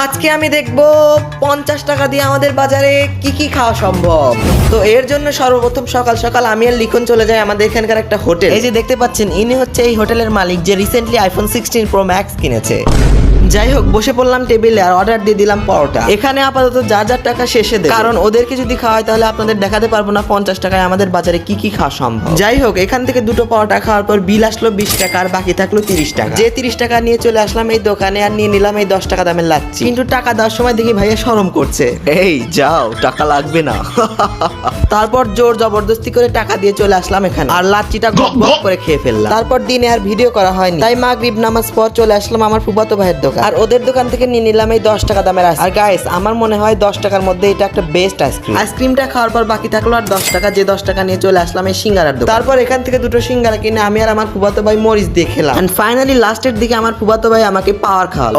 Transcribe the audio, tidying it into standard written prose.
আজকে আমি দেখবো 50 টাকা দিয়ে আমাদের বাজারে কি কি খাওয়া সম্ভব। তো এর জন্য সর্বপ্রথম সকাল সকাল আমি আর লিখন চলে যাই আমাদের এখানকার একটা হোটেল। এই যে দেখতে পাচ্ছেন, ইনি হচ্ছে এই হোটেলের মালিক যে রিসেন্টলি আইফোন 16 প্রো ম্যাক্স কিনেছে। যাই হোক, বসে পড়লাম টেবিলে আর অর্ডার দিয়ে দিলাম পরোটা। এখানে আপাতত যার যার টাকা শেষে দেব, কারণ ওদেরকে যদি খাওয়াই তাহলে আপনাদের দেখাতে পারবো না 50 টাকায় আমাদের বাজারে কি কি খাওয়া সম্ভব। যাই হোক, এখান থেকে দুটো পরোটা খাওয়ার পর বিল আসলো 20 টাকা আর বাকি থাকলো 30 টাকা। যে 30 টাকা নিয়ে চলে আসলাম এই দোকানে আর নিয়ে নিলাম এই 10 টাকা দামের লাচ্ছি। কিন্তু টাকা দেওয়ার সময় দেখি ভাইয়া শরম করছে, এই যাও টাকা লাগবে না। তারপর জোর জবরদস্তি করে টাকা দিয়ে চলে আসলাম এখানে আর লাচ্ছিটা গপ গপ করে খেয়ে ফেললাম। তারপর দিনে আর ভিডিও করা হয়নি, তাই মাগরিব নামাজ পর চলে আসলাম আমার ফুফাতো ভাইয়ের দোকান আর ওদের দোকান থেকে নিয়ে নিলাম এই 10 টাকা দামের আইসক্রিম। আর গাইস, আমার মনে হয় 10 টাকার মধ্যে এটা একটা বেস্ট আইসক্রিম। আইসক্রিমটা খাওয়ার পর বাকি থাকলো আর 10 টাকা, যে 10 টাকা নিয়ে চলে আসলাম এই সিঙ্গারার দোকান। তারপর এখান থেকে দুটো সিঙ্গারা কিনে আমি আর আমার ফুফাতো ভাই মরিচ দিয়ে খেলাম। এন্ড ফাইনালি লাস্টের দিকে আমার ফুফাতো ভাই আমাকে পাওয়ার খাওয়ালো।